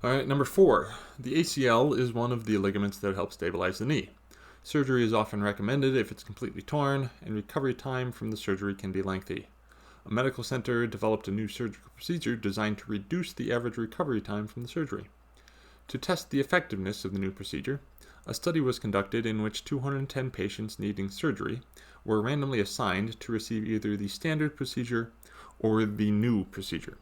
All right, number 4. The ACL is one of the ligaments that help stabilize the knee. Surgery is often recommended if it's completely torn, and recovery time from the surgery can be lengthy. A medical center developed a new surgical procedure designed to reduce the average recovery time from the surgery. To test the effectiveness of the new procedure, a study was conducted in which 210 patients needing surgery were randomly assigned to receive either the standard procedure or the new procedure.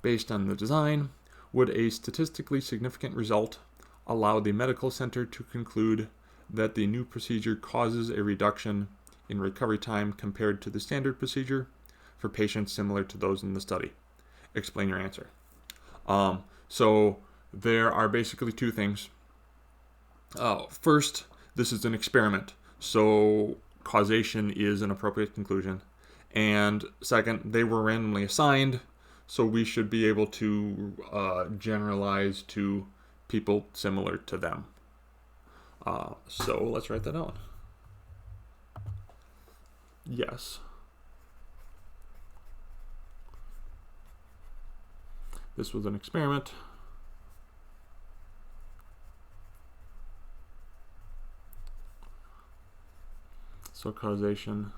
Based on the design, would a statistically significant result allow the medical center to conclude that the new procedure causes a reduction in recovery time compared to the standard procedure for patients similar to those in the study? Explain your answer. So there are basically two things. First, this is an experiment, so causation is an appropriate conclusion. And second, they were randomly assigned, so we should be able to generalize to people similar to them. So let's write that down. Yes. This was an experiment. So causation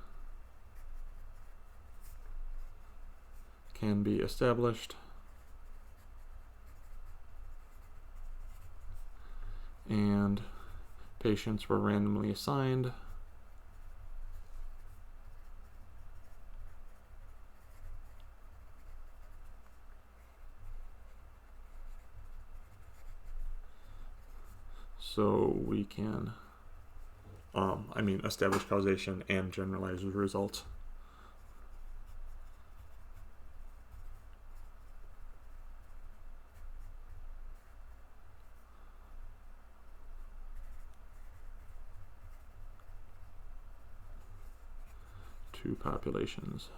can be established. And patients were randomly assigned. So we can, establish causation and generalize the results. Two populations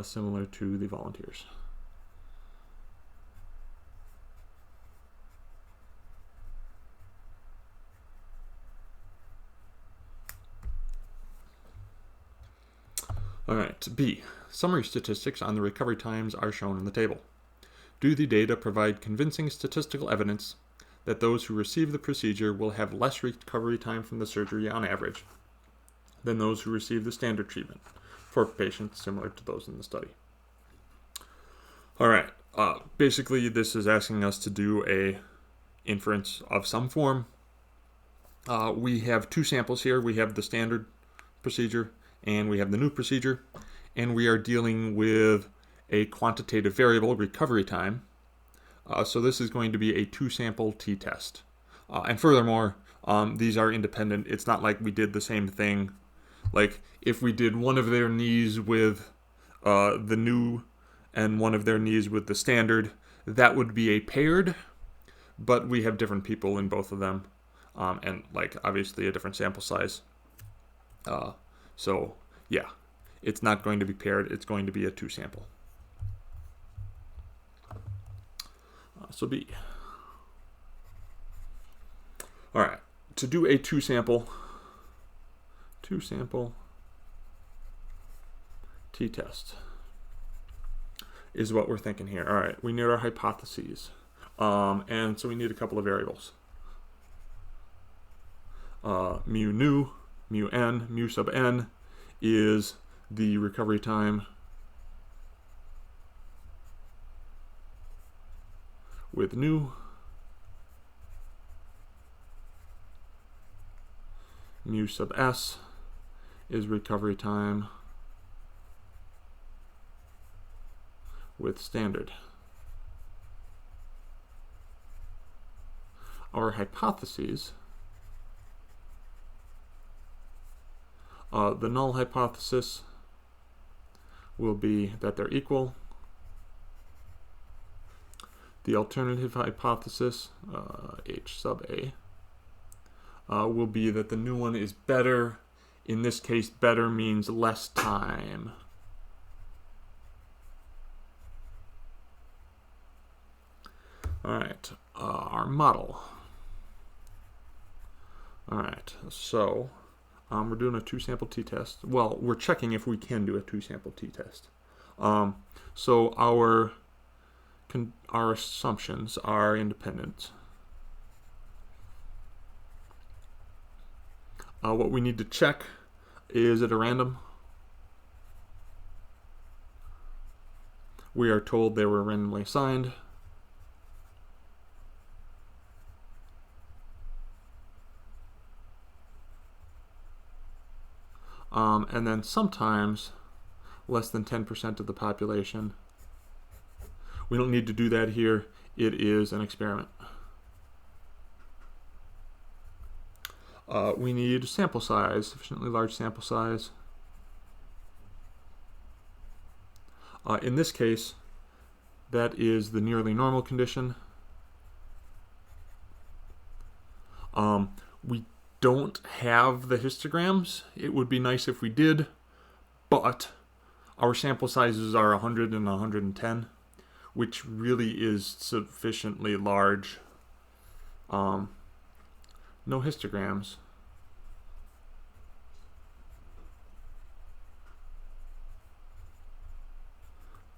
similar to the volunteers. All right, B. Summary statistics on the recovery times are shown in the table. Do the data provide convincing statistical evidence that those who receive the procedure will have less recovery time from the surgery on average than those who receive the standard treatment for patients similar to those in the study? All right, basically this is asking us to do a inference of some form. We have two samples here. We have the standard procedure and we have the new procedure, and we are dealing with a quantitative variable, recovery time. So this is going to be a two-sample t-test. And furthermore, these are independent. It's not like we did the same thing. Like if we did one of their knees with the new and one of their knees with the standard, that would be a paired, but we have different people in both of them, and like obviously a different sample size. So yeah, it's not going to be paired. It's going to be a two-sample. So B. All right, to do a two-sample t-test is what we're thinking here. All right, we need our hypotheses, and so we need a couple of variables. Mu nu, mu n, mu sub n is the recovery time with nu. Mu sub s is recovery time with standard. Our hypotheses, the null hypothesis will be that they're equal. The alternative hypothesis, H sub A, will be that the new one is better. In this case, better means less time. All right, our model. All right, so we're doing a 2-sample t-test. Well, we're checking if we can do a 2-sample t-test. So our assumptions are independent. What we need to check is it a random? We are told they were randomly assigned. And then sometimes less than 10% of the population. We don't need to do that here. It is an experiment. We need sample size, sufficiently large sample size. In this case, that is the nearly normal condition. We don't have the histograms. It would be nice if we did, but our sample sizes are 100 and 110, which really is sufficiently large. No histograms.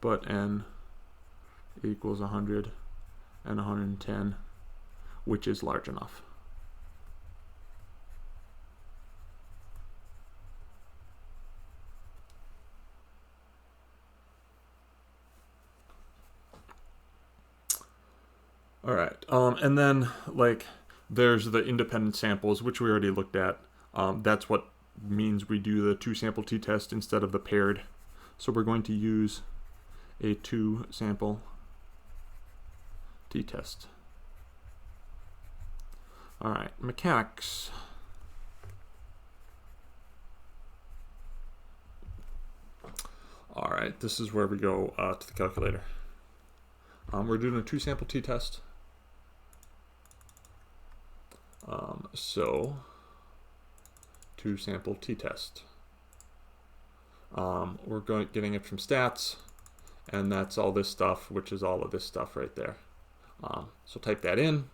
But n equals 100 and 110, which is large enough. All right, and then there's the independent samples, which we already looked at. That's what means we do the 2-sample t-test instead of the paired. So we're going to use a 2-sample t-test. All right, mechanics. All right, this is where we go to the calculator. We're doing a 2-sample t-test. So 2-sample t-test. We're getting it from stats, and that's all this stuff, which is all of this stuff right there. So type that in.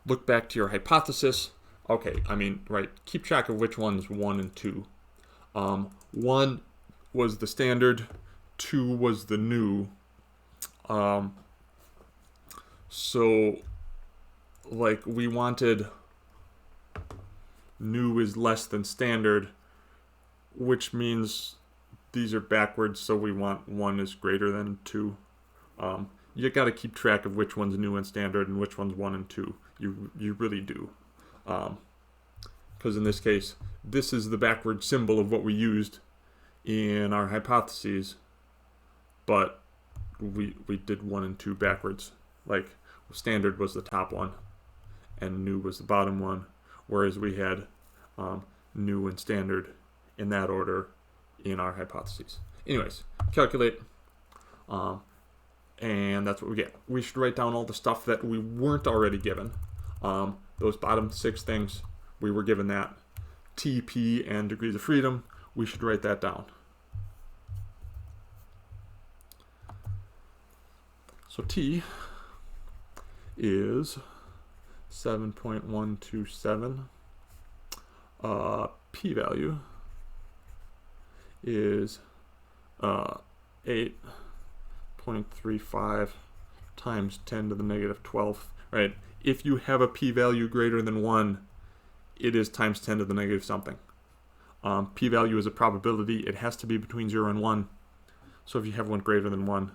Look back to your hypothesis. Okay, keep track of which one's 1 and 2. 1 was the standard, 2 was the new. So we wanted new is less than standard, which means these are backwards, so we want 1 is greater than 2. You got to keep track of which one's new and standard and which one's 1 and 2. You really do. Because in this case, this is the backward symbol of what we used in our hypotheses, but we did 1 and 2 backwards. Standard was the top one, and new was the bottom one, whereas we had new and standard in that order in our hypotheses. Anyways, calculate, and that's what we get. We should write down all the stuff that we weren't already given. Those bottom 6 things, we were given that. T, P, and degrees of freedom, we should write that down. So T is 7.127. P-value is 8.35 times 10 to the negative 12th. Right? If you have a p-value greater than 1, it is times 10 to the negative something. P-value is a probability. It has to be between 0 and 1. So if you have one greater than 1,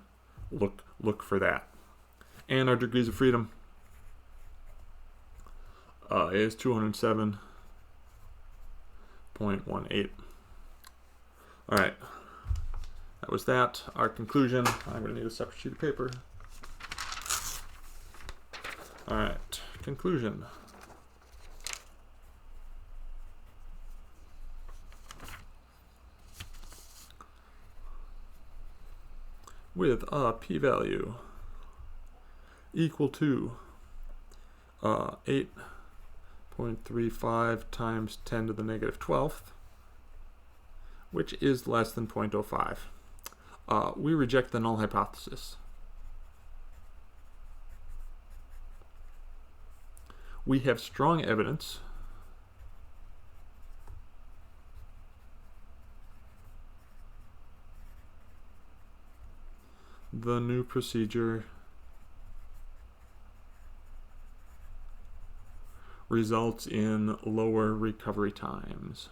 look for that. And our degrees of freedom is 207.18. All right, that was that. Our conclusion. I'm going to need a separate sheet of paper. All right, conclusion. With a p-value equal to 8.35 times 10 to the negative 12th, which is less than 0.05. We reject the null hypothesis. We have strong evidence the new procedure results in lower recovery times.